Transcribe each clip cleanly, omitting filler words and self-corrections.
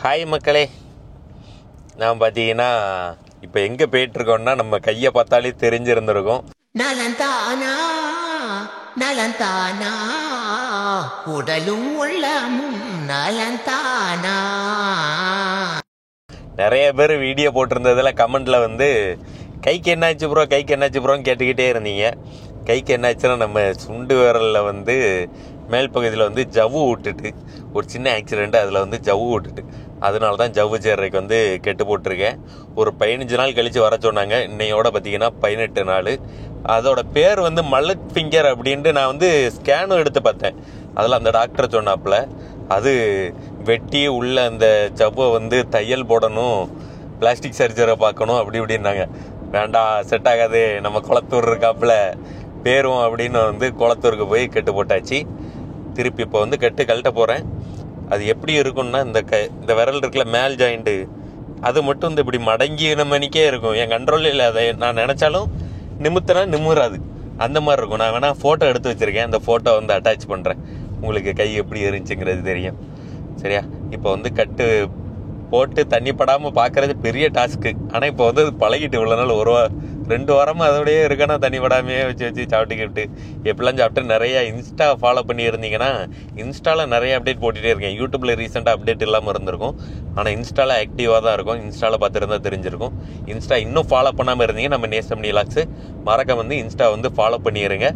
Hi மக்களே, நான் பார்த்தீங்கன்னா இப்போ எங்கே போயிட்டுருக்கோம்னா நம்ம கையை பார்த்தாலே தெரிஞ்சிருந்துருக்கோம். நலந்தானா நலந்தானா உடலும் உள்ளமும் நலந்தானா. நிறைய பேர் வீடியோ போட்டிருந்ததில் கமெண்டில் வந்து கைக்கு என்னாச்சு ப்ரோ, கைக்கு என்னாச்சு ப்ரோன்னு கேட்டுக்கிட்டே இருந்தீங்க. கைக்கு என்னாச்சுன்னா நம்ம சுண்டு விரலில் வந்து மேல் பகுதியில் வந்து ஜவ்வு விட்டுட்டு ஒரு சின்ன ஆக்சிடெண்ட்டு, அதில் வந்து ஜவ்வு விட்டுட்டு அதனால தான் ஜவ்வு சேர்றதுக்கு வந்து கெட்டு போட்டிருக்கேன். ஒரு 15 நாள் கழித்து வர சொன்னாங்க. இன்னையோட பார்த்தீங்கன்னா 18 நாள். அதோட பேர் வந்து மல்லட் ஃபிங்கர் அப்படின்ட்டு நான் வந்து ஸ்கேனும் எடுத்து பார்த்தேன். அதில் அந்த டாக்டர் சொன்னாப்புல அது வெட்டி உள்ள அந்த ஜவ்வை வந்து தையல் போடணும், பிளாஸ்டிக் சர்ஜரை பார்க்கணும் அப்படி இப்படின்னாங்க. வேண்டாம், செட் ஆகாது, நம்ம குளத்தூர் இருக்காப்புல பேரும் அப்படின்னு வந்து குளத்தூருக்கு போய் கெட்டு போட்டாச்சு. திருப்பி இப்போ வந்து கழட்ட போகிறேன். அது எப்படி இருக்கும்னா இந்த விரல் இருக்குல்ல மேல் ஜாயிண்ட்டு, அது மட்டும் இந்த இப்படி மடங்கின மணிக்கே இருக்கும். என் கண்ட்ரோலில் இல்லை. அதை நான் நினச்சாலும் நிமித்தினா நிமிராது, அந்த மாதிரி இருக்கும். நான் வேணால் ஃபோட்டோ எடுத்து வச்சுருக்கேன், அந்த ஃபோட்டோ வந்து அட்டாச் பண்ணுறேன். உங்களுக்கு கை எப்படி இருந்துச்சுங்கிறது தெரியும். சரியா? இப்போ வந்து கட்டு போட்டு தண்ணி படாமல் பார்க்குறது பெரிய டாஸ்க்கு. ஆனால் இப்போ வந்து அது பழகிட்டு இவ்வளோ நாள் 2 வாரமாக அதோடய இருக்கேன்னா தண்ணி படாமையே வச்சு சாப்பிட்டுக்கிட்டு எப்படிலாம் சாப்பிட்டு நிறையா இன்ஸ்டா ஃபாலோ பண்ணி இருந்தீங்கன்னா இன்ஸ்டாவில் நிறைய அப்டேட் போட்டுகிட்டே இருக்கேன். யூடியூப்பில் ரீசெண்டாக அப்டேட் இல்லாமல் இருந்திருக்கும், ஆனால் இன்ஸ்டாவில் ஆக்டிவாக தான் இருக்கும். இன்ஸ்டாவில் பார்த்துருந்தா தெரிஞ்சிருக்கும். இன்ஸ்டா இன்னும் ஃபாலோ பண்ணாமல் இருந்தீங்க நம்ம நேசம் நீலாக்ஸ் மறக்க வந்து இன்ஸ்டா வந்து ஃபாலோ பண்ணிடுங்க.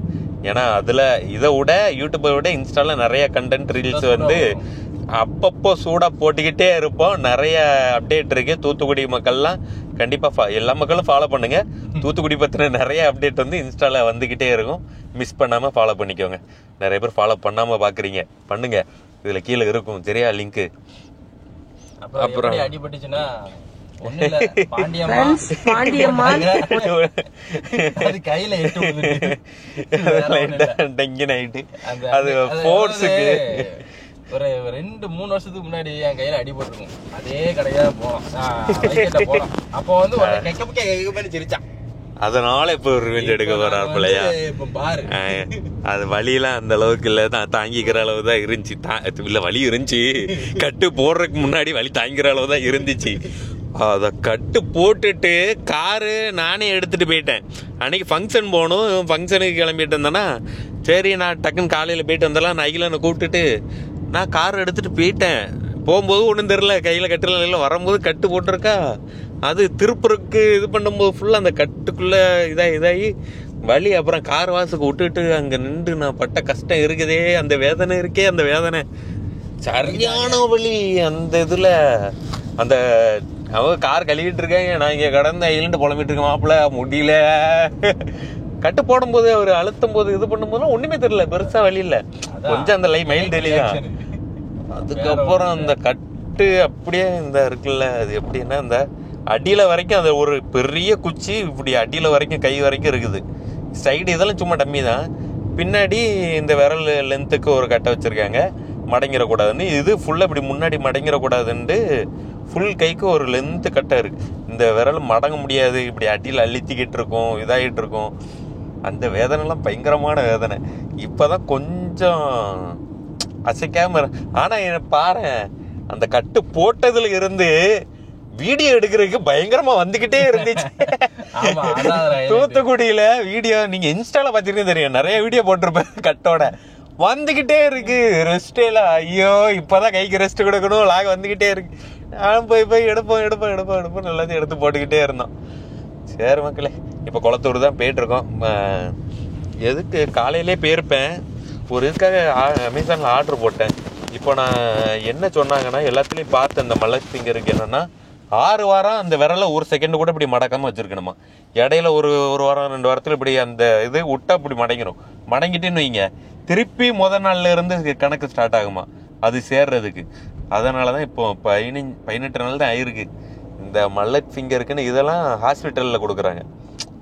ஏன்னா அதில் இதை விட யூடியூப்பை விட இன்ஸ்டாவில் நிறைய கண்டென்ட் ரீல்ஸ் வந்து அப்பப்போ சூடாக போட்டுக்கிட்டே இருப்போம். நிறைய அப்டேட் இருக்குது. தூத்துக்குடி மக்கள்லாம் கண்டிப்பாக எல்லா மக்களும் ஃபாலோ பண்ணுங்கள். தூத்துக்குடி பற்றின நிறைய அப்டேட் வந்து இன்ஸ்டாவில் வந்துக்கிட்டே இருக்கும். மிஸ் பண்ணாமல் ஃபாலோ பண்ணிக்கோங்க. நிறைய பேர் ஃபாலோ பண்ணாமல் பார்க்குறீங்க, பண்ணுங்க. இதில் கீழே இருக்கும் சரியா லிங்க்கு. அப்புறம் அடிபட்டுச்சுன்னா கையில அது ஃபோர்ஸுக்கு ஒரு 2-3 வருஷத்துக்கு முன்னாடி என் கையில அடிபட்டிருக்கும். அதே கடையா போனோம். அப்போ வந்து சிரிச்சான். அதனால இப்ப ஒரு ரிவெஞ்ச் எடுக்க வராப்பிள்ளையா? அது வலியெல்லாம் அந்த அளவுக்கு இல்ல, தாங்கிக்கிற அளவு தான் இருந்துச்சு. இல்ல வலி இருந்துச்சு, கட்டு போடுறதுக்கு முன்னாடி வலி தாங்கிக்கிற அளவு தான் இருந்துச்சு. அதை கட்டு போட்டுட்டு காரு நானே எடுத்துட்டு போயிட்டேன். அன்னைக்கு ஃபங்க்ஷன் போகணும், ஃபங்க்ஷனுக்கு கிளம்பிட்டு இருந்தேன்னா சரி நான் டக்குன்னு காலையில் போயிட்டு வந்தலாம். நைகிலனை கூப்பிட்டுட்டு நான் கார் எடுத்துட்டு போயிட்டேன். போகும்போது ஒன்றும் தெரில, கையில் கட்டுல வரும்போது கட்டு போட்டிருக்கா. அது திருப்பூருக்கு இது பண்ணும்போது ஃபுல்லாக அந்த கட்டுக்குள்ளே இதாகி வலி. அப்புறம் கார் வாசுக்கு விட்டுட்டு அங்கே நின்று நான் பட்ட கஷ்டம் இருக்குதே, அந்த வேதனை இருக்கே, அந்த வேதனை சரியான வலி. அந்த இதில் அந்த அவங்க கார் கழுவிட்டு இருக்காங்க, நான் இங்கே கடந்த இழுண்டு புலம்பிட்டு இருக்கேன். மாப்பிள்ள முடியல. கட்டு போடும்போது அவர் அழுத்தும் போது இது பண்ணும்போது ஒன்றுமே தெரியல, பெருசாக வலி இல்லை, கொஞ்சம் அந்த மைல்டு வலி தான். அதுக்கப்புறம் அந்த கட்டு அப்படியே இந்த இருக்குல்ல, அது எப்படின்னா இந்த அடியில் வரைக்கும் அந்த ஒரு பெரிய குச்சி இப்படி அடியில் வரைக்கும் கை வரைக்கும் இருக்குது. சைடு இதெல்லாம் சும்மா டம்மி தான். பின்னாடி இந்த விரல் லென்த்துக்கு ஒரு கட்டை வச்சுருக்காங்க, மடங்கிடக்கூடாதுன்னு. இது ஃபுல்லாக இப்படி முன்னாடி மடங்கிடக்கூடாதுன்ட்டு ஃபுல் கைக்கு ஒரு லென்த்து கட்டை இருக்குது. இந்த விரல் மடங்க முடியாது, இப்படி அடியில் அழுத்திக்கிட்டு இருக்கும், இதாகிட்டு இருக்கும். அந்த வேதனைலாம் பயங்கரமான வேதனை. இப்போ தான் கொஞ்சம் அசைக்காம. ஆனால் பாரு, அந்த கட்டு போட்டதுல இருந்து வீடியோ எடுக்கிறதுக்கு பயங்கரமா வந்துகிட்டே இருந்துச்சு. தூத்துக்குடியில வீடியோ நீங்க இன்ஸ்டால பாத்தீங்கன்னா தெரியும், நிறைய வீடியோ போட்டிருப்பேன். கட்டோட வந்துகிட்டே இருக்கு, ரெஸ்டே இல்ல. ஐயோ இப்பதான் கைக்கு ரெஸ்ட் கொடுக்கணும், லாக வந்துகிட்டே இருக்கு. நானும் போய் எடுப்போம் எல்லாத்தையும் எடுத்து போட்டுக்கிட்டே இருந்தோம். சரி மக்களே, இப்போ குளத்தூர் தான் போயிட்டு இருக்கோம். எதுக்கு காலையிலே போயிருப்பேன், ஒரு இதுக்காக அமேசானில் ஆர்டர் போட்டேன். இப்போ நான் என்ன சொன்னாங்கன்னா எல்லாத்துலேயும் பார்த்து அந்த மல்லட் ஃபிங்கருக்கு என்னென்னா 6 வாரம் அந்த விரலை 1 செகண்ட் கூட இப்படி மடக்காமல் வச்சுருக்கணுமா. இடையில ஒரு வாரம் 2 வாரத்தில் இப்படி அந்த இது விட்டா இப்படி மடங்கிடும். மடங்கிட்டேன்னு வைங்க, திருப்பி நாள்ல இருந்து கணக்கு ஸ்டார்ட் ஆகுமா அது சேர்றதுக்கு. அதனால தான் இப்போ 18 நாள் தான் ஆயிருக்கு. இந்த மல்லட் ஃபிங்கருக்குன்னு இதெல்லாம் ஹாஸ்பிட்டலில் கொடுக்குறாங்க.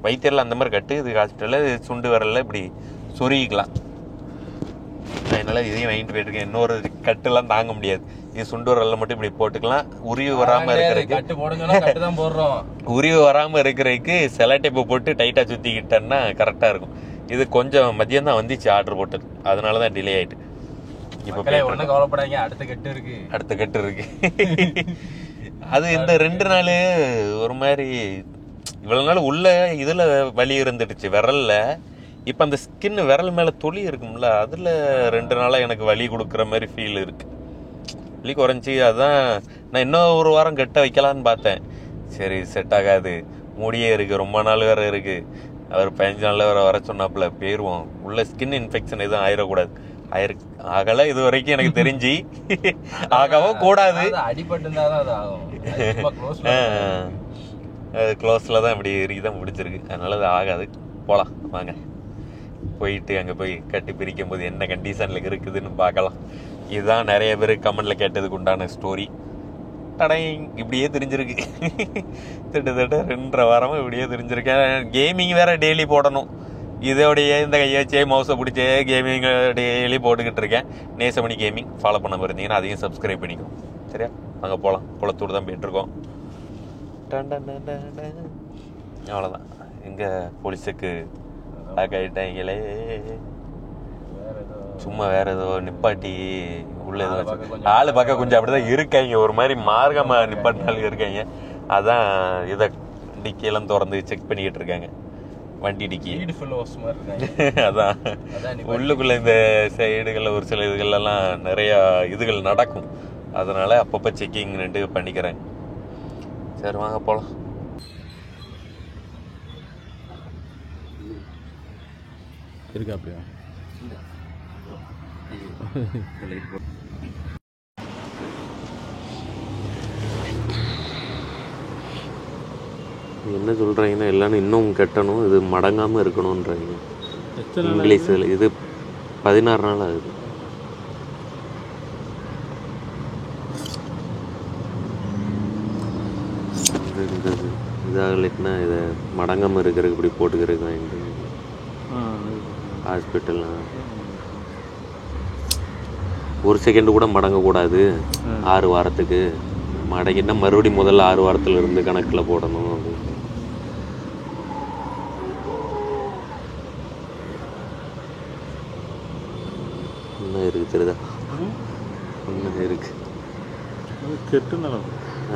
வைத்தியரில் அந்த மாதிரி கட்டு, இது ஹாஸ்பிட்டலில் சுண்டு விரலில் இப்படி சொருகிக்கலாம். அதனால் இதையும் வாங்கிட்டு போயிட்டுருக்கேன். இன்னொரு கட்டுலாம் தாங்க முடியாது, இது சுண்டு விரலில் மட்டும் இப்படி போட்டுக்கலாம். உரிவு வராமல் இருக்கிறதுக்கு செலோ டேப்பு போட்டு டைட்டாக சுற்றிக்கிட்டேன்னா கரெக்டாக இருக்கும். இது கொஞ்சம் மதியம் தான் வந்துச்சு ஆர்டர் போட்டது, அதனால தான் டிலே ஆகிட்டு. மக்களே ஒன்றும் கவலைப்படாதீங்க, அடுத்த கட்டு இருக்கு. அது இந்த 2 நாள் ஒரு மாதிரி இவ்வளவு நாள் உள்ள இதுல வலி இருந்துடுச்சு விரல்ல. இப்ப அந்த ஸ்கின் விரல் மேல தொலி இருக்கும்ல, அதுல 2 நாளா எனக்கு வலி கொடுக்குற மாதிரி ஃபீல் இருக்கு. வலி குறைஞ்சி. அதான் நான் இன்னும் ஒரு வாரம் கட்ட வைக்கலான்னு பார்த்தேன். சரி செட் ஆகாது, மூடியே இருக்கு, ரொம்ப நாள் வேற இருக்கு. அவர் 15 நாள்ல வேற வர சொன்னாப்புல, போயிருவோம். உள்ள ஸ்கின் இன்ஃபெக்ஷன் எதுவும் ஆயிடக்கூடாது. ஆகல இது வரைக்கும் எனக்கு தெரிஞ்சு. ஆகவும் கூடாது. க்ளோஸ்ல தான் இப்படி இருக்குதான் பிடிச்சிருக்கு, அதனால அது ஆகாது. போலாம் வாங்க, போயிட்டு அங்கே போய் கட்டி பிரிக்கும் போது என்ன கண்டிஷனில் இருக்குதுன்னு பார்க்கலாம். இதுதான் நிறைய பேர் கமெண்ட்ல கேட்டதுக்கு உண்டான ஸ்டோரி. டடை இப்படியே தெரிஞ்சிருக்கு. திட்டத்தட்ட 2.5 வாரமாக இப்படியே தெரிஞ்சிருக்கேன். கேமிங் வேற டெய்லி போடணும். இதோடைய இந்த கையை வச்சே மவுஸை பிடிச்சே கேமிங் டெய்லி போட்டுக்கிட்டு இருக்கேன். நேசமணி கேமிங் ஃபாலோ பண்ண போயிருந்தீங்கன்னா அதையும் சப்ஸ்கிரைப் பண்ணிக்கோ. சரியா, அங்கே போகலாம். குளத்தூர் தான் போயிட்டுருக்கோம். அவ்வளோதான். இங்கே போலீஸுக்கு பேக் ஆகிட்டாங்களே. சும்மா வேற ஏதோ நிப்பாட்டி உள்ள ஏதோ ஆளு பார்க்க கொஞ்சம் அப்படிதான் இருக்காங்க. ஒரு மாதிரி மார்க்கமா நிப்பாட்டினாலும் இருக்காங்க. அதான் இதை டிக்கியெல்லாம் திறந்து செக் பண்ணிக்கிட்டு இருக்காங்க. வண்டி டிக்கி அதான் உள்ளுக்குள்ள இந்த சைடுகளில் ஒரு சில இதுகள்லாம் நிறைய இதுகள் நடக்கும். அதனால அப்பப்போ செக்கிங் பண்ணிக்கிறேன். சரி வாங்க போகலாம். இருக்கா அப்படியா? என்ன சொல்கிறீங்கன்னா எல்லாரும் இன்னும் கட்டணும், இது மடங்காமல் இருக்கணுன்றாங்க இங்கிலீஷில். இது 16 நாள் ஆகுது. இதாகலைக்குன்னா இதை மடங்காமல் இருக்கிறதுக்கு இப்படி போட்டுக்கிறதுக்கு வாங்கிட்டு ஹாஸ்பிட்டல்லாம் 1 செகண்டு கூட மடங்கக்கூடாது 6 வாரத்துக்கு. மடங்கிட்டா மறுபடியும் முதல்ல 6 வாரத்தில் இருந்து கணக்கில் போடணும் அப்படின்னு. என்ன இருக்கு தெரியுதா? என்ன இருக்கு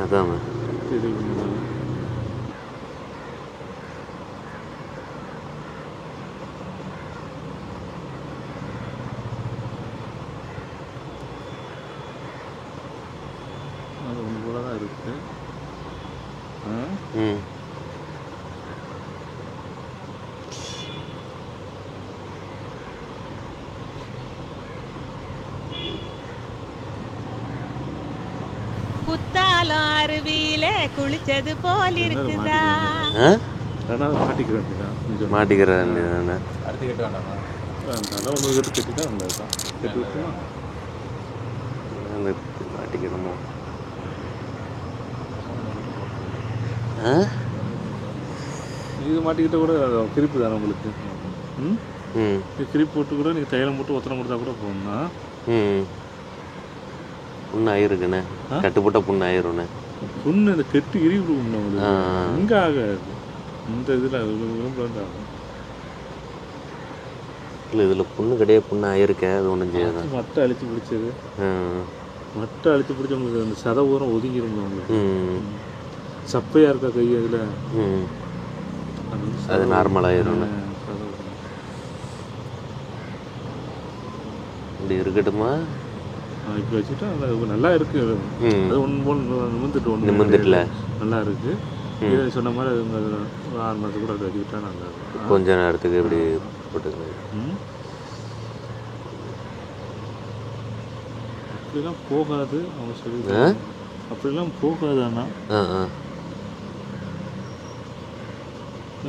அதான் இருக்கு. குத்தாலம் அருவியில குளிச்சது போல் இருக்குதா? மாட்டிக்கிறேன். அடுத்து கட்ட வேண்டாமா? ஒன்று கட்டு கட்டிதான் கட்டி விட்டுமா மாட்டிக்கணுமோ? இது மாட்டிக்கிட்ட கூட கிரிப்பு தானே உங்களுக்கு. கிரிப்பு போட்டு கூட நீங்கள் தைலம் போட்டு ஒத்தனை கொடுத்தா கூட போகணும்னா புண்ணு ஆயிருக்குண்ணே. கட்டு போட்டால் புண்ணு ஆயிரும்ண்ணே. புண்ணு இந்த கெட்டு இறுகி விடுவோம்ண்ணா உங்களுக்கு. இங்கே ஆகாது இந்த இதில் ஆகும். இல்லை இதில் புண்ணு கிடையாது, புண்ணு ஆயிருக்கேன். அது ஒன்றும் செய்யாது. மட்டை அழிச்சு பிடிச்சது. மட்டை அழிச்சு பிடிச்ச உங்களுக்கு அந்த சத ஊரம் ஒதுங்கிடும் உங்களுக்கு. சப்பையாக இருக்கா கை அதில், அது நார்மலாகிடும். இப்படி இருக்கட்டுமா? இப்படி வச்சுட்டா நல்லா இருக்கு. அது ஒன்று போல் நிமிந்துட்டுல நல்லா இருக்கு. சொன்ன மாதிரி அது ஒரு 6 மாதத்துக்கு கூட அப்படி வச்சுக்கிட்டா நல்லா இருக்கும். கொஞ்ச நேரத்துக்கு இப்படி போட்டுங்க. அப்படிலாம் போகாது அவங்க சொல்லி. அப்படிலாம் போகாது. ஆனால்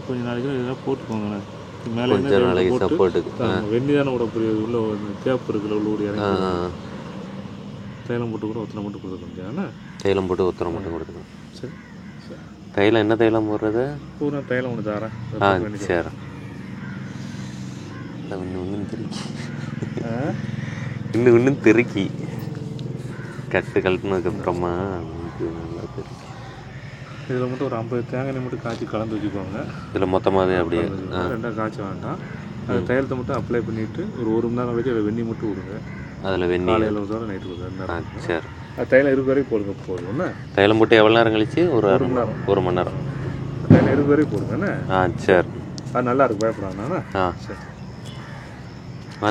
கொஞ்சம் நாளைக்கு இதெல்லாம் போட்டுக்கோங்களேன். மேலே கொஞ்ச நாளைக்கு சப்போர்ட்டுக்கு வெண்ணி தானே விட புரியாது. உள்ள கேப் இருக்குல்ல, உள்ள ஊடி இறங்கி தைலம் போட்டு கூட ஒத்தனை மட்டும் கொடுக்க முடியாது. தைலம் போட்டு ஒத்தனை மட்டும் கொடுக்கணும். சரி, தைலம் என்ன தைலம் போடுறது? பூரா தைலம் ஒன்று தரேன். சரி, இன்னும் திருக்கி இன்னும் திருக்கி கட்டு கழட்டினதுக்கப்புறமா நல்லா திருக்கி. இதில் மட்டும் ஒரு 50 தேங்காய் எண்ணெய் மட்டும் காய்ச்சி கலந்து வச்சுக்கோங்க. இதில் மொத்தமாகவே அப்படியே 2 காய்ச்ச வேண்டாம். அது தைலத்தை மட்டும் அப்ளை பண்ணிவிட்டு ஒரு 1 மணி நேரம் வச்சு அதை வெண்ணி மட்டும் விடுங்க. அதில் வெந்நீர் காலையில் ஊற்றுவாங்க நைட்டு ஊற்றுவாங்க. சரி. தைலம் 20 வரைக்கும் போடுங்க போதும் என்ன. தைலம் போட்டு எவ்வளோ நேரம் கழிச்சு? ஒரு மணி நேரம். தைலம் 20 வரைக்கும் போடுங்க என்ன. சரி. அது நல்லா இருக்கு, பயப்படாங்கண்ணா. சரி.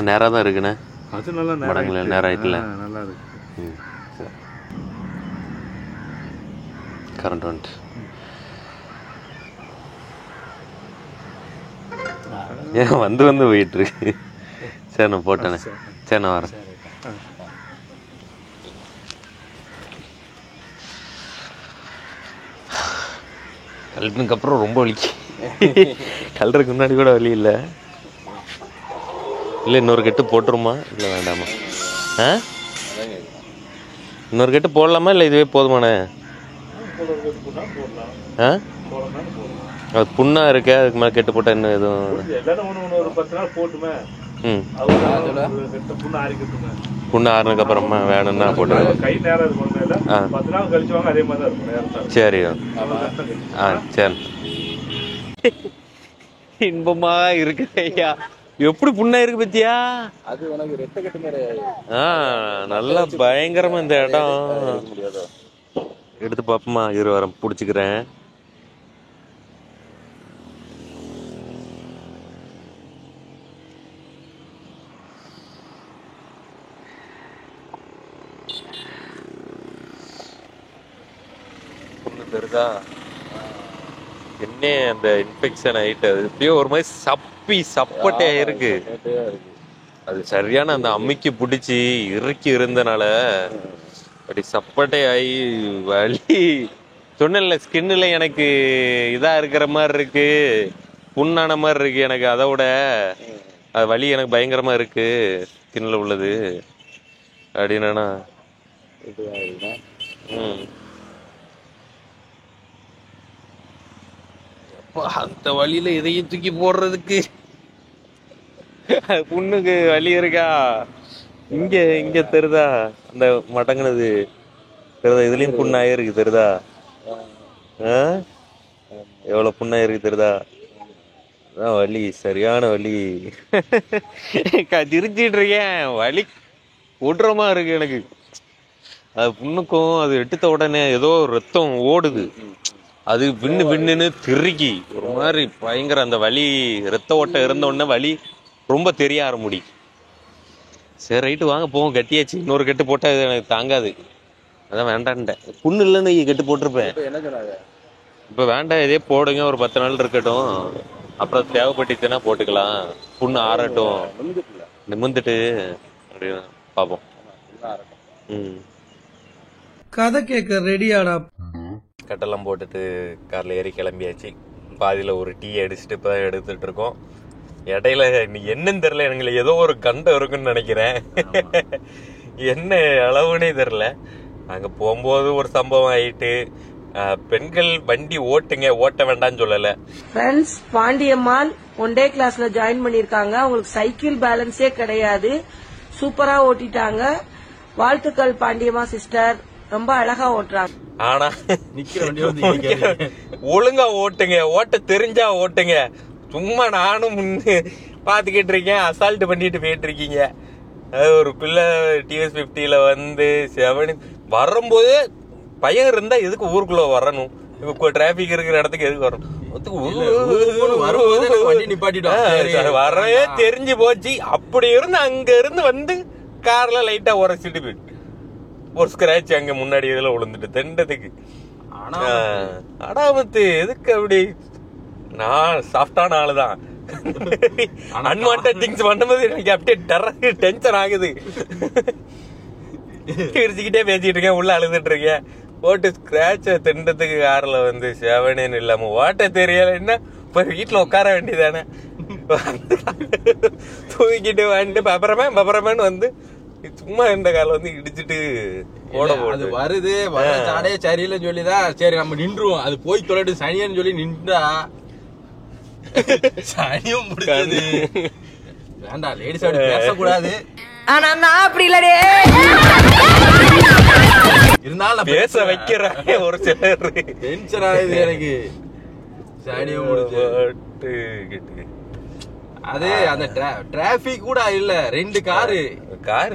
நேராக தான் இருக்குண்ணே. அது நல்லா நேரம் ஆயிட்டுல. நல்லா இருக்கு. சரி. கரண்ட் வந்துட்டு ஏன் வந்து போயிட்டு இருக்கு. சரி நான் போட்டேண்ணே. சரி நான் வரேன். கழட்டுனதுக்கு அப்புறம் ரொம்ப வலி. கழறதுக்கு முன்னாடி கூட வலி இல்லை. இல்லை இன்னொரு கெட்டு போட்டுருமா இல்லை வேண்டாமா? இன்னொரு கெட்டு போடலாமா இல்லை இதுவே போதுமாண்ணே? அது புண்ணா இருக்கு, அதுக்கு மேலே கெட்டு போட்டால் இன்னும் எதுவும் புண்ணு ஆறுனதுக்கு அப்புறமா வேணும்னா போட்டு. சரி. சரி. இன்பமா இருக்கு ஐயா. எப்படி புண்ணா இருக்கு பத்தியா? நல்லா பயங்கரமா இந்த இடம். எடுத்து பாப்போமா? வாரம் பிடிச்சிக்கிறேன். தெரியுதா என்ன அந்த இன்ஃபெக்ஷன் ஆயிட்டு? அது எப்படியோ ஒரு மாதிரி சப்பட்டையா இருக்கு. அது சரியான அந்த அம்மிக்கு பிடிச்சி இறுக்கி இருந்தனால அப்படி சப்பட்டை ஆகி வலி. சொன்னல ஸ்கின்னுல எனக்கு இதா இருக்கிற மாதிரி இருக்கு, புண்ணான மாதிரி இருக்கு எனக்கு. அதை விட அது வலி எனக்கு பயங்கரமா இருக்கு ஸ்கின்ல உள்ளது அப்படின்னா. அந்த வழியில இதையும் தூக்கி போடுறதுக்கு புண்ணுக்கு வலி இருக்கா? இங்க தெரியுதா அந்த மடங்குனது தெரியுதா? இதுலயும் புண்ணாயிருக்கு தெரியுதா? எவ்வளவு புண்ணாயிருக்கு தெரியுதா? அதான் வலி, சரியான வலி. சிரிச்சிட்டு இருக்கேன், வலி ஓடுறமா இருக்கு எனக்கு. அது புண்ணுக்கும் அது எடுத்த உடனே ஏதோ ரத்தம் ஓடுது, அது விண்ணுன்னு திருக்கி ஒரு மாதிரி பயங்கர அந்த வலி. ரத்த ஓட்டம் இருந்த உடனே வலி ரொம்ப தெரிய ஆரம்பிடி. சரி ரைட்டு வாங்க போவோம். கட்டியாச்சு. இன்னொரு கெட்டு போட்டா எனக்கு தாங்காது, அதான் வேண்டான்ட்டேன். புண்ணு இல்லைன்னு கெட்டு போட்டிருப்பேன். இப்ப வேண்டாம், இதே போடுங்க, ஒரு 10 நாள் இருக்கட்டும், அப்புறம் தேவைப்பட்டுச்சுன்னா போட்டுக்கலாம். புண்ணு ஆறட்டும், நிமிந்துட்டு அப்படின்னு பார்ப்போம். கதை கேட்க ரெடியாடா. கட்டெல்லாம் போட்டுட்டு காரில் ஏறி கிளம்பியாச்சு. பாதியில் ஒரு டீ அடிச்சுட்டு இப்போ தான் எடுத்துட்டு இருக்கோம். இடையில இன்னைக்கு என்னன்னு தெரியல, எனக்கு ஏதோ ஒரு கண்டம் இருக்குன்னு நினைக்கிறேன். என்ன அளவுன்னே தெரியல. நாங்கள் போகும்போது ஒரு சம்பவம் ஆயிட்டு, பெண்கள் வண்டி ஓட்டுங்க, ஓட்ட வேண்டாம்னு சொல்லல. ஃப்ரெண்ட்ஸ், பாண்டியம்மாள் ஒன் டே கிளாஸ்ல ஜாயின் பண்ணிருக்காங்க. அவங்களுக்கு சைக்கிள் பேலன்ஸே கிடையாது, சூப்பரா ஓட்டிட்டாங்க. வாழ்த்துக்கள் பாண்டியம்மா சிஸ்டர், ரொம்ப அழகா ஓட்டுறாங்க. ஆனா ஒழுங்கா ஓட்டுங்க, ஓட்ட தெரிஞ்சா ஓட்டுங்க. சும்மா நானும் பாத்துக்கிட்டு இருக்கேன், அசால்ட் பண்ணிட்டு போயிட்டு இருக்கீங்க. ஒரு பிள்ளை TVS 50ல வந்து 7 வரும்போது பையன் இருந்தா எதுக்கு ஊருக்குள்ள வரணும்? இப்ப டிராபிக் இருக்கிற இடத்துக்கு எதுக்கு வரணும்? வரவே தெரிஞ்சு போச்சு. அப்படி இருந்து அங்க இருந்து வந்து கார்ல லைட்டா உரைச்சிட்டு போயிட்டு ஒரு ஸ்கிராட்ச் அங்க முன்னாடி இதுல விழுந்துட்டு தெண்டதுக்கு. அடாமத்து எதுக்கு அப்படி? நான் சாஃப்டான ஆளுதான். அன்வான்டட் திங்ஸ் பண்ணும்போது எனக்கு அப்படியே டென்ஷன் ஆகுது. சிரிச்சுக்கிட்டே பேசிட்டு இருக்கேன், உள்ள அழுதுட்டு இருக்கேன். போட்டு ஸ்கிராட்ச திண்டத்துக்கு கார்ல வந்து 7 இல்லாம ஓட்ட தெரியல. என்ன இப்ப வீட்டுல உட்கார வேண்டியதானே? தூக்கிட்டு வந்துட்டு பப்பரமேன்னு வந்து சும்மா இந்த கால வந்து இடிச்சுட்டு ஓட போது வருது. சாடையே சரியில்லைன்னு சொல்லிதான் சரி நம்ம நின்றுவோம். அது போய் தொலைட்டு சனியன்னு சொல்லி நின்றா சனியும் முடியாது. வேண்டாம், லேடிஸ் அப்படி பேசக்கூடாது. ஆனா நான் அப்படி இல்லடே. இருந்தாலும் பேச வைக்கிறாங்க ஒரு சிலர். டென்ஷன் ஆகுது எனக்கு. சனியும் முடிச்சு அது அந்த டிராபிக் கூட இல்ல, 2 காரு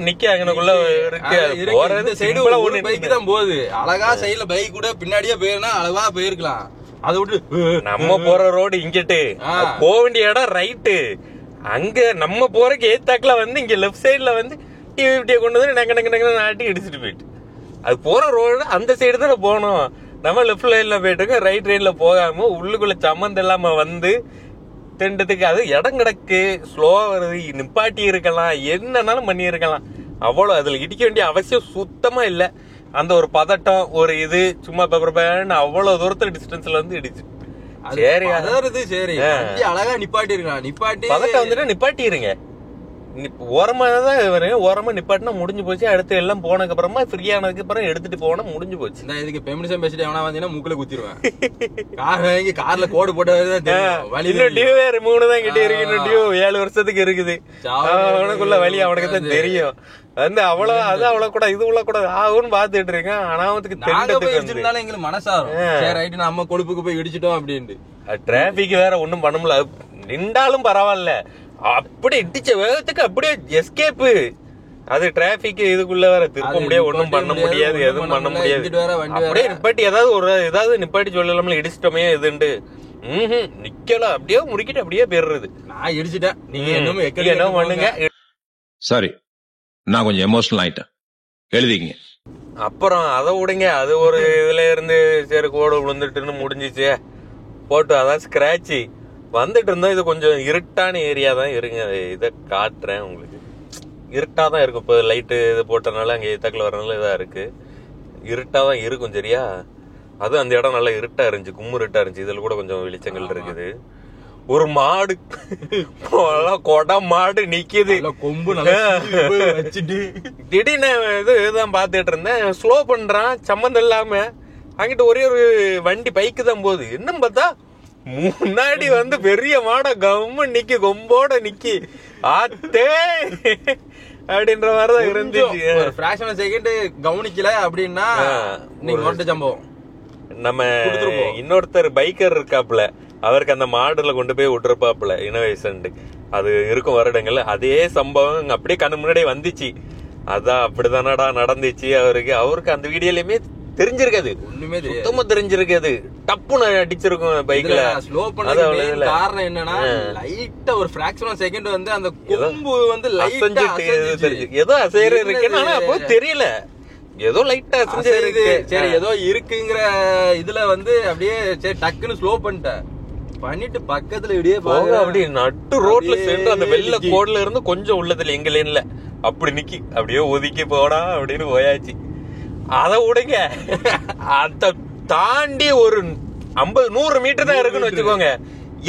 நிக்க அங்கனக்குள்ள இருக்கு. போறது சைடு ஒரு பைக் தான் போகுது. அழகா சைடுல பைக் கூட பின்னாடியே போயிருந்தா அழகா போயிருக்கலாம். அதை விட்டு நம்ம போற ரோடு இங்கிட்டு, போக வேண்டிய இடம் ரைட்டு, அங்க நம்ம போறதுக்கு ஏத்தாக்குல வந்து இங்க லெப்ட் சைடுல வந்து டிவிட்டியை கொண்டு வந்து நங்க நாட்டி இடிச்சுட்டு போயிட்டு, அது போற ரோடு அந்த சைடு தானே போகணும். நம்ம லெப்ட் லைன்ல போயிட்டு இருக்கோம், ரைட் லைன்ல போகாம உள்ளுக்குள்ள சம்மந்தம் இல்லாம வந்து திண்டத்துக்கு. அது இடம் கிடக்கு, ஸ்லோவா வருது, நிப்பாட்டி இருக்கலாம், என்னன்னாலும் பண்ணி இருக்கலாம். அவ்வளவு அதுல இடிக்க வேண்டிய அவசியம் சுத்தமா இல்ல. அந்த ஒரு பதட்டம், ஒரு இது சும்மா பேப்பர் அவ்வளவு தூரத்துல டிஸ்டன்ஸ்ல வந்து இடிச்சு. சரி சரி அழகா நிப்பாட்டி இருக்கலாம். நிப்பாட்டி பதட்டம் வந்துட்டு நிப்பாட்டிருங்க. ஓரமா தான் வருங்க, ஓரமா நிப்பாட்டினா முடிஞ்சு போச்சு. அடுத்து எல்லாம் போனதுக்கு அப்புறமா ஃப்ரீ ஆனதுக்கு அப்புறம் எடுத்துட்டு போனா முடிஞ்சு போச்சு. இதுக்கு பெமினிசம் பேசிட்டு எவனா வந்தீங்கன்னா மூக்குல குத்திடுவேன். கார் வாங்கி கார்ல கோடு போட்டு டியூ 3 தான் கிட்டே இருக்கு. டியூ 7 வருஷத்துக்கு இருக்குது. அவனுக்குள்ள வழி அவனுக்கு தான் தெரியும். வந்து அவ்வளவு அது அவ்வளவு கூட இது உள்ள கூட ஆகும்னு பாத்துட்டு இருக்கேன். அனாவத்துக்கு தெரிஞ்சிருந்தாலும் எங்களுக்கு மனசாரும் ரைட்டு நம்ம கொழுப்புக்கு போய் இடிச்சிட்டோம் அப்படின்ட்டு. டிராபிக் வேற ஒண்ணும் பண்ண முடியல. நின்றாலும் பரவாயில்ல, அப்படி இடிச்ச வேகத்துக்கு அப்படியே எஸ்கேப்பு. அது டிராபிக் இதுக்குள்ள வேற திருப்ப முடியாது, ஒண்ணும் பண்ண முடியாது, எதுவும் பண்ண முடியாது. அப்படியே நிப்பாட்டி ஏதாவது நிப்பாட்டி சொல்லலாம்ல, இடிச்சிட்டோமே இதுண்டு நிக்கல, அப்படியே முடிக்கிட்டு அப்படியே போயிடுறது. நான் இடிச்சிட்டேன், நீங்க என்ன பண்ணுங்க. சாரி, நான் கொஞ்சம் எமோஷனல் ஆயிட்டேன், எழுதிங்க. அப்புறம் அதை விடுங்க, அது ஒரு இதுல இருந்து சரி கோடு விழுந்துட்டுன்னு முடிஞ்சிச்சு போட்டு. அதான் ஸ்கிராட்சு வந்துட்டு இருந்தா. இது கொஞ்சம் இருட்டான ஏரியா தான் இருங்க, இதை காட்டுறேன் உங்களுக்கு. இருட்டா தான் இருக்கும். இப்போ லைட்டு இது போட்டனால அங்கே ஏத்தாக்கில் வரனால இதா இருக்கு, இருட்டா தான் இருக்கும். சரியா, அது அந்த இடம் நல்லா இருட்டா இருந்துச்சு, கும்மு இருட்டா இருந்துச்சு. இதுல கூட கொஞ்சம் வெளிச்சங்கள் இருக்குது. ஒரு மாடு, கொடை மாடு நிக்குது, கொம்பு வச்சுட்டு. திடீர்னு இதுதான் பாத்துட்டு இருந்தேன். ஸ்லோ பண்றான் சம்மந்தம் இல்லாம. அங்கிட்டு ஒரே ஒரு வண்டி பைக்கு தான் போகுது. என்னன்னு பார்த்தா முன்னாடி வந்து பெரிய மாட கம்மு நிக்கி, கொம்போட நிக்கி. ஆத்தே அப்படின்ற மாதிரிதான் இருந்துச்சு. ஃபிராக்ஷன் செகண்ட் கவனிக்கல அப்படின்னா நீங்க மொட்டை சம்பவம். நம்ம இன்னொருத்தர் பைக்கர் இருக்காப்ல, அவருக்கு அந்த மாடுல கொண்டு போய் விட்டுருப்பாப்ல இனோவேஷன். அது இருக்கும் வருடங்கள்ல. அதே சம்பவம் அப்படியே கண்ணு முன்னாடியே வந்துச்சு. அதான் அப்படிதானடா நடந்துச்சு. அவருக்கு அந்த வீடியோலயுமே தெரிஞ்சிருக்காது, ஒண்ணுமே சுத்தமா தெரிஞ்சிருக்காது. டப்புன்னு அடிச்சிருக்கும் பைக்ல. ஸ்லோ பண்ண காரணம் என்னன்னா, லைட்டா ஒரு ஃபிராக்ஷன் ஆஃப் செகண்ட் வந்து அந்த கொம்பு வந்து லைட்டா ஏதோ அசைற இருக்குன்னு, ஆனா அப்போ தெரியல, ஏதோ லைட்டா அசைஞ்சு இருக்கு. சரி ஏதோ இருக்குங்கிற இதுல வந்து அப்படியே சரி டக்குன்னு ஸ்லோ பண்ணிட்டு பக்கத்துல இப்படியே போக, அப்படி நட்டு ரோட்ல சேர்ந்து அந்த வெள்ள கோடுல இருந்து கொஞ்சம் உள்ளதுல எங்க லைன்ல அப்படி நிக்கி அப்படியே ஒதுக்கி போடா அப்படின்னு போயாச்சு. அதை விடுங்க, அத தாண்டி ஒரு 50-100 மீட்டர் தான் இருக்குன்னு வச்சுக்கோங்க.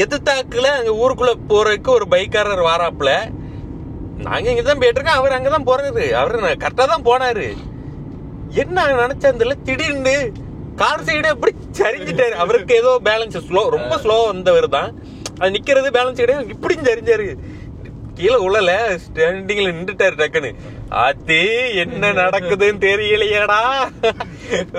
எதிர்த்தாக்குல அங்க ஊருக்குள்ள போறதுக்கு ஒரு பைக்காரர் வாராப்புல. நாங்க இங்கதான் போயிட்டு இருக்கோம், அவர் அங்கதான் போறது. அவரு கரெக்டா தான் போனாரு. என்ன நினைச்சதுல திடீர்னு கார் சைடு எப்படி சரிஞ்சிட்டாரு. அவருக்கு ஏதோ பேலன்ஸ் ஸ்லோ, ரொம்ப ஸ்லோ வந்தவர் தான். அது நிக்கிறது பேலன்ஸ் கிடையாது, இப்படி சரிஞ்சாரு. கீழே உள்ளல ஸ்டாண்டிங்ல நின்றுட்டாரு டக்குன்னு. ஆத்தி என்ன நடக்குதுன்னு தெரியலையாடா,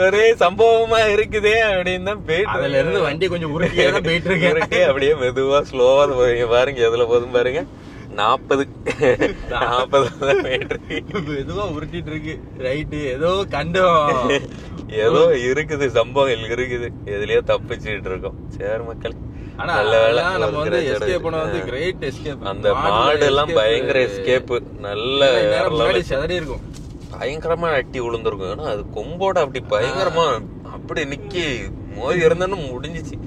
ஒரே சம்பவமா இருக்குதே அப்படின்னு தான் போயிட்டு. அதுல இருந்து வண்டி கொஞ்சம் உருட்டிதான் போயிட்டு இருக்கு. அப்படியே மெதுவா ஸ்லோவா போறீங்க பாருங்க, எதுல போதும் பாருங்க. 40 மெதுவா உருட்டிட்டு இருக்கு. ரைட்டு ஏதோ கண்டோம், ஏதோ இருக்குது, சம்பவம் இருக்குது, எதுலயோ தப்பிச்சுட்டு இருக்கோம். சரி மக்கள், நல்ல வேலை. அந்த மாடு எல்லாம் பயங்கர எஸ்கேப், நல்ல செதறி இருக்கும், பயங்கரமா அட்டி விழுந்திருக்கும். ஏன்னா அது கொம்போட அப்படி பயங்கரமா அப்படி நிக்கி மோதி இருந்தாலும் முடிஞ்சிச்சு.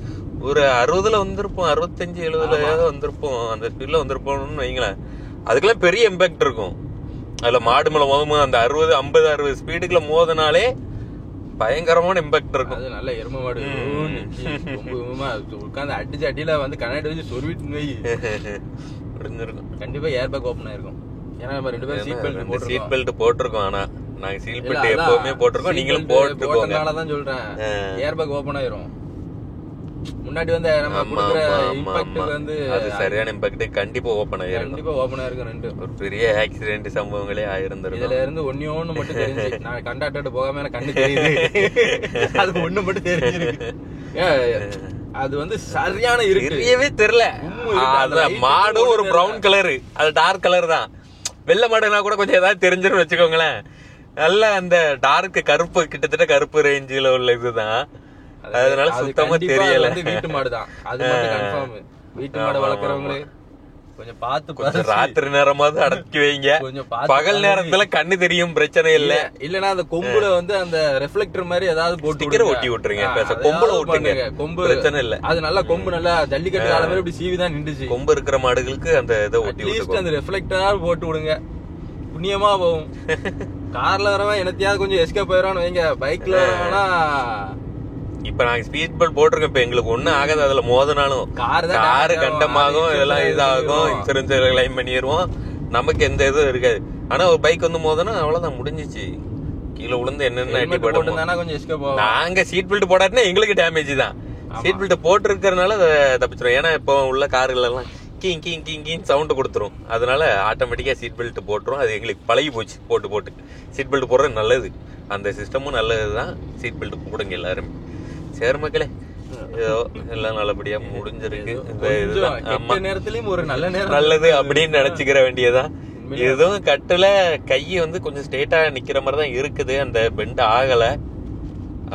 ஒரு 60ல வந்திருப்போம், 65-70 வந்திருப்போம், அந்த ஸ்பீட்ல வந்திருப்போம்னு வைங்களேன். அதுக்கெல்லாம் பெரிய இம்பாக்ட் இருக்கும். அதுல மாடு மேல மோதும் அந்த 60 ஸ்பீடுக்குள்ள மோதினாலே பயங்கரமான இம்பாக்ட் இருக்கும். அது நல்ல எரும மாடு உட்காந்து அடிச்சு அடியில வந்து கண்ணாடி வச்சு சொருவிட்டு முடிஞ்சிருக்கும். கண்டிப்பா ஏர் பேக் ஓபன் ஆயிருக்கும். ஏன்னா நம்ம 2 பேரும் சீட் பெல்ட் போட்டிருக்கோம். ஆனா நாங்க சீட் பெல்ட் எப்பவுமே போட்டிருக்கோம், நீங்களும் போட்டுக்கோங்கனாலதான் சொல்றேன். ஏர் பேக் ஓபன் ஆயிரும். முன்னாடி வந்து நம்ம கொடுக்குற இம்பாக்ட் வந்து அது சரியான இம்பாக்ட் கண்டிப்பா ஓபன் ஆயிரும். கண்டிப்பா ஓபன் ஆயிருக்கும். 2 ஒரு பெரிய ஆக்சிடென்ட் சம்பவங்களே ஆயிருந்திருக்கும். இதுல இருந்து ஒண்ணு மட்டும் தெரிஞ்சு, நான் கண்டாக்டர் போகாம எனக்கு கண்ணு தெரியுது, அது ஒண்ணு மட்டும் தெரிஞ்சிருக்கு. அது வந்து சரியான தெரியவே தெரியல. மாடு ஒரு பிரவுன் கலரு, அது டார்க் கலர் தான். வெள்ளை மாடுனா கூட கொஞ்சம் ஏதாவது தெரிஞ்சிடும் வச்சுக்கோங்களேன். நல்ல அந்த டார்க் கருப்பு, கிட்டத்தட்ட கருப்பு ரேஞ்சில உள்ள இதுதான். அதனால சுத்தமா தெரியல. வீட்டு மாடுதான் அது மட்டும் கன்ஃபார்ம். வீட்டு மாடு வளர்க்கறவங்களே கொஞ்சம் பார்த்து ராத்திரி நேரமாவது அடக்கி வைங்க. பகல் நேரத்துல கண்ணு தெரியும், பிரச்சனை இல்ல. இல்லன்னா அந்த கொம்புல வந்து அந்த ரெஃப்ளெக்டர் மாதிரி ஏதாவது போட்டு ஒட்டி விட்டுருங்க. கொம்புல ஒட்டுங்க, கொம்பு பிரச்சனை இல்ல. அது நல்லா கொம்பு நல்லா ஜல்லிக்கட்டு கால மாதிரி இப்படி சீவிதான் நின்றுச்சு. கொம்பு இருக்கிற மாடுகளுக்கு அந்த இதை ஒட்டி அந்த ரெஃப்ளெக்டர் போட்டு விடுங்க, புண்ணியமா போகும். கார்ல வரவன் என்னத்தையாவது கொஞ்சம் எஸ்கேப் போயிடறான்னு வைங்க. பைக்ல வரவனா இப்ப நாங்க ஸ்பீட் பெல்ட் போட்டிருக்கோம். இப்ப எங்களுக்கு ஒண்ணும் ஆகாது. அதுல மோதினாலும் காரு கண்டமாகும், இதெல்லாம் இதாகும், இன்சூரன்ஸ் கிளைம் பண்ணிடுவோம். நமக்கு எந்த இதுவும் இருக்காது. ஆனா ஒரு பைக் வந்து மோதனா அவ்வளவுதான், முடிஞ்சிச்சு. கீழே விழுந்து என்னென்ன அடி படும். நாங்க சீட் பெல்ட் போடாட்டினா எங்களுக்கு டேமேஜ் தான். சீட் பெல்ட் போட்டு இருக்கிறதுனால தப்பிச்சிடும். ஏன்னா இப்போ உள்ள கார்கள் எல்லாம் கீங் கீங் கீங் கீங் சவுண்ட் கொடுத்துரும். அதனால ஆட்டோமேட்டிக்கா சீட் பெல்ட் போட்டுரும். அது எங்களுக்கு பழகி போச்சு போட்டு சீட் பெல்ட் போடுறது நல்லது. அந்த சிஸ்டமும் நல்லதுதான். சீட் பெல்ட் போடுங்க எல்லாருமே. சரி மக்களே, ஏதோ எல்லாம் நல்லபடியா முடிஞ்சிருக்கு. நேரத்திலயும் ஒரு நல்லது அப்படின்னு நினைச்சுக்கிற வேண்டியதான். எதுவும் கட்டுல கை வந்து கொஞ்சம் ஸ்ட்ரெயிட்டா நிக்கிற மாதிரிதான் இருக்குது. அந்த பெண்ட் ஆகல.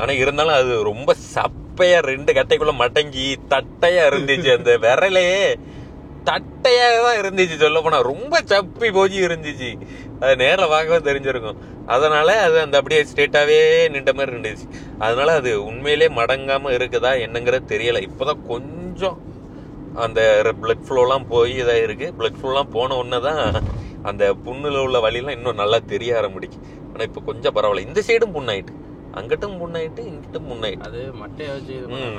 ஆனா இருந்தாலும் அது ரொம்ப சப்பையா 2 கட்டைக்குள்ள மடங்கி தட்டையா இருந்துச்சு. அந்த விரலே தட்டையா தான் இருந்துச்சு. சொல்ல போனா ரொம்ப சப்பி போஜி இருந்துச்சு. அது நேரில் பார்க்கவே தெரிஞ்சிருக்கும். அதனால அது அந்த அப்படியே ஸ்ட்ரெயிட்டாவே நின்ற மாதிரி இருந்துச்சு. அதனால அது உண்மையிலே மடங்காம இருக்குதா என்னங்கிறது தெரியல. இப்பதான் கொஞ்சம் அந்த பிளட் ஃப்ளோலாம் போய் இதா இருக்கு. பிளட் ஃப்ளோலாம் போன உடனேதான் அந்த புண்ணுல உள்ள வலியெல்லாம் இன்னும் நல்லா தெரிய ஆரம்பிச்சு. ஆனா இப்ப கொஞ்சம் பரவாயில்ல. இந்த சைடும் புண்ணாயிட்டு, அங்கிட்டும் புண்ணாயிட்டு, இங்கிட்டும் புண்ணாயிட்டு. அது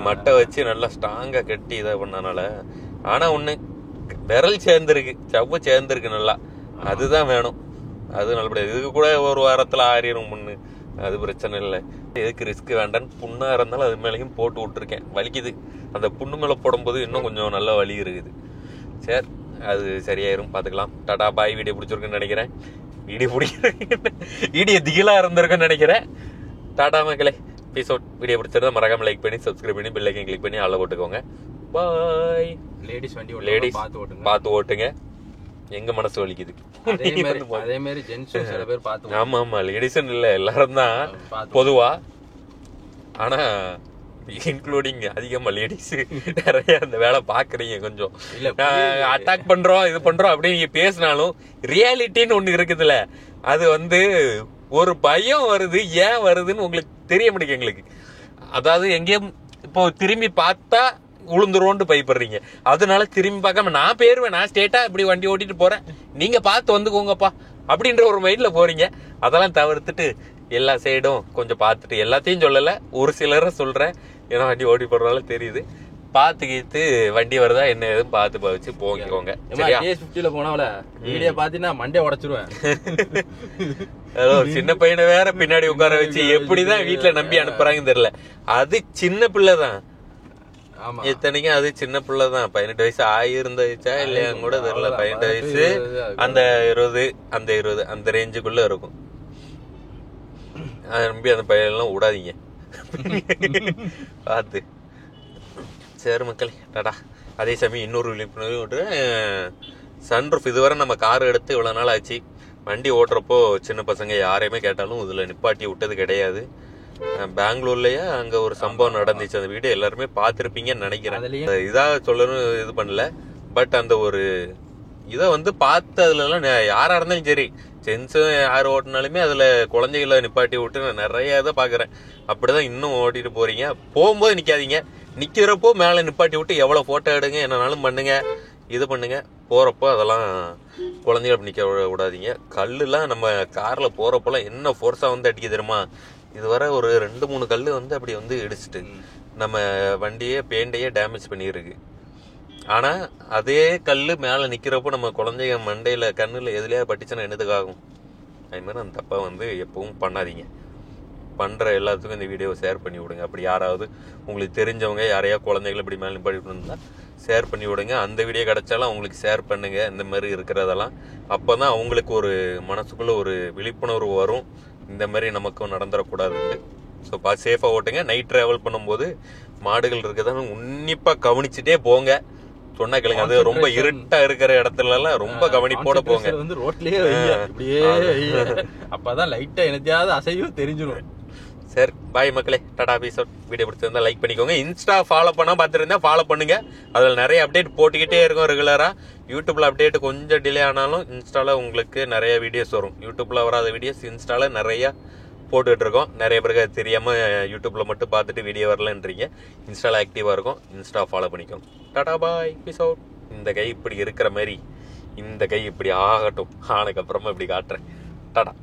மட்டை வச்சு நல்லா ஸ்ட்ராங்கா கட்டி இதை பண்ணனால. ஆனா ஒண்ணு, விரல் சேர்ந்துருக்கு, சவ்வு சேர்ந்துருக்கு நல்லா. அதுதான் வேணும். அது நல்லபடியா. இதுக்கு கூட ஒரு வாரத்துல ஆறிடும் புண்ணு. அது பிரச்சனை இல்லை. எதுக்கு ரிஸ்க் வேண்டான்னு புண்ணா இருந்தாலும் அது மேலேயும் போட்டு விட்டுருக்கேன். வலிக்குது. அந்த புண்ணு மேல போடும்போது இன்னும் கொஞ்சம் நல்ல வலி இருக்குது. சரி, அது சரியாயிரும், பாத்துக்கலாம். டாடா பாய். வீடியோ பிடிச்சிருக்குன்னு நினைக்கிறேன். வீடியோ திகிலா இருந்திருக்குன்னு நினைக்கிறேன். டாடா மக்களே, பீஸ் அவுட். வீடியோ பிடிச்சிருந்தா மறக்காம லைக் பண்ணி சப்ஸ்கிரைப் பண்ணி பெல் ஐக்கன் கிளிக் பண்ணி ஆள போட்டுக்கோங்க. பாய். லேடிஸ் பார்த்து ஓட்டுங்க. எங்க மனசு வலிக்குது. அதே மாதிரி ஜென்ஸ் சில பேர் பார்த்து. ஆமா ஆமா, லேடிஸ் இல்ல, எல்லாரும் தான் பொதுவா. ஆனா இன்க்ளூடிங் அதிகமா லேடிஸ் நிறைய அந்த வேலை பாக்குறீங்க. கொஞ்சம் அட்டாக் பண்றோம், இது பண்றோம் அப்படின்னு பேசினாலும் ரியாலிட்டின்னு ஒண்ணு இருக்குதுல்ல, அது வந்து ஒரு பயம் வருது. ஏன் வருதுன்னு உங்களுக்கு தெரிய மாட்டேங்குது எங்களுக்கு. அதாவது எங்கேயும் இப்போ திரும்பி பார்த்தா உளுந்துருவோன்னு பயப்படுறீங்க. அதனால திரும்பி பார்க்காம நான் பேருவேன், நான் ஸ்டேட்டா இப்படி வண்டி ஓட்டிட்டு போறேன், நீங்க பார்த்து வந்துக்கோங்கப்பா அப்படின்ற ஒரு மைண்ட்ல போறீங்க. அதெல்லாம் தவிர்த்துட்டு எல்லா சைடும் கொஞ்சம் பார்த்துட்டு, எல்லாத்தையும் சொல்லல, ஒரு சிலரை சொல்றேன். ஏன்னா வண்டி ஓட்டி போடுறதால தெரியுது. பாத்துக்கிட்டு வண்டி வருதா என்ன எதுவும் பார்த்து பாவிச்சு போங்கிக்கோங்க. போனவள வீடியோ பாத்தீங்கன்னா மண்டே உடைச்சிருவேன். சின்ன பையனை வேற பின்னாடி உட்கார வச்சு எப்படிதான் வீட்டுல நம்பி அனுப்புறாங்கன்னு தெரியல. அது சின்ன பிள்ளைதான். எத்தனைக்கும் அது சின்ன பிள்ளைதான். 18 வயசு ஆயிருந்துச்சா இல்லையா கூட தெரியல. 18 வயசு, அந்த 20, அந்த 20 அந்த ரேஞ்சுக்குள்ள இருக்கும். நம்பி அந்த பையன் விடாதீங்க பார்த்து. சரி மக்களே, டாடா. அதே சமயம் இன்னொரு விழிப்புணர்வு விட்டுறேன். சன்ரூஃப் இதுவரை நம்ம கார் எடுத்து இவ்வளவு நாள் ஆச்சு. வண்டி ஓட்டுறப்போ சின்ன பசங்க யாரையுமே கேட்டாலும் இதுல நிப்பாட்டி விட்டது கிடையாது. பெங்களூர்லயே அங்க ஒரு சம்பவம் நடந்துச்சு. அந்த வீடியோ எல்லாருமே பாத்திருப்பீங்கன்னு நினைக்கிறேன். இதா சொல்லணும் இது பண்ணல. பட் அந்த ஒரு இதை வந்து பார்த்து அதுல எல்லாம் யாரா இருந்தாலும் சரி, ஜென்ஸும் யார் ஓட்டினாலுமே அதுல குழந்தைகளை நிப்பாட்டி விட்டு நான் நிறைய இதை பாக்குறேன். அப்படிதான் இன்னும் ஓட்டிட்டு போறீங்க. போகும்போது நிக்காதீங்க, நிக்கிறப்போ மேல நிப்பாட்டி விட்டு எவ்வளவு போட்டோ எடுங்க, என்னன்னாலும் பண்ணுங்க, இது பண்ணுங்க. போறப்போ அதெல்லாம் குழந்தைகள் நிக்க விடாதீங்க. கல்லுலாம் நம்ம கார்ல போறப்போலாம் என்ன ஃபோர்ஸா வந்து அடிக்க தெரியுமா? இதுவரை ஒரு 2-3 கல்லு வந்து அப்படி வந்து இடிச்சுட்டு நம்ம வண்டியே பெயிண்டையே டேமேஜ் பண்ணிருக்கு. ஆனா அதே கல்லு மேல நிக்கிறப்போ நம்ம குழந்தைங்க மண்டையில கண்ணுல எதுலயா பட்டுச்சுன்னா என்னதுக்கு ஆகும்? அது மாதிரி அந்த தப்பா வந்து எப்பவும் பண்ணாதீங்க. பண்ற எல்லாத்துக்கும் இந்த வீடியோவை ஷேர் பண்ணி விடுங்க. அப்படி யாராவது உங்களுக்கு தெரிஞ்சவங்க யாரையா குழந்தைகளை இப்படி மேல நிப்பாட்டிட்டு இருந்தா ஷேர் பண்ணி விடுங்க. அந்த வீடியோ கிடைச்சாலும் அவங்களுக்கு ஷேர் பண்ணுங்க. இந்த மாதிரி இருக்கிறதெல்லாம் அப்பதான் அவங்களுக்கு ஒரு மனசுக்குள்ள ஒரு விழிப்புணர்வு வரும். இந்த மாதிரி நமக்கும் நடந்துடக்கூடாது. ஸோ சேஃபா ஓட்டுங்க. நைட் டிராவல் பண்ணும்போது மாடுகள் இருக்குதான்னு உன்னிப்பா கவனிச்சுட்டே போங்க. சொன்ன கேளுங்க. அது ரொம்ப இருட்டா இருக்கிற இடத்துல எல்லாம் ரொம்ப கவனிப்போட போங்க. வந்து ரோட்லயே இப்படியே அப்பதான் லைட்டா எனத்தையாவது அசையும் தெரிஞ்சிடும். சரி, பாய் மக்களே, டாடா எபிசோட். வீடியோ பிடிச்சிருந்தா லைக் பண்ணிக்கோங்க. இன்ஸ்டா ஃபாலோ பண்ணா பார்த்துருந்தா ஃபாலோ பண்ணுங்க. அதில் நிறைய அப்டேட் போட்டுக்கிட்டே இருக்கும் ரெகுலரா. யூடியூப்ல அப்டேட் கொஞ்சம் டிலே ஆனாலும் இன்ஸ்டால உங்களுக்கு நிறைய வீடியோஸ் வரும். யூடியூப்ல வராத வீடியோஸ் இன்ஸ்டால நிறைய போட்டுக்கிட்டு இருக்கோம். நிறைய பேருக்கு அது தெரியாம யூடியூப்ல மட்டும் பார்த்துட்டு வீடியோ வரலன்றீங்க. இன்ஸ்டால ஆக்டிவா இருக்கும். இன்ஸ்டா ஃபாலோ பண்ணிக்கோங்க. டாடா பாய் எபிசோட். இந்த கை இப்படி இருக்கிற மாதிரி இந்த கை இப்படி ஆகட்டும். ஆனதுக்கு அப்புறமா இப்படி காட்டுறேன். டாடா.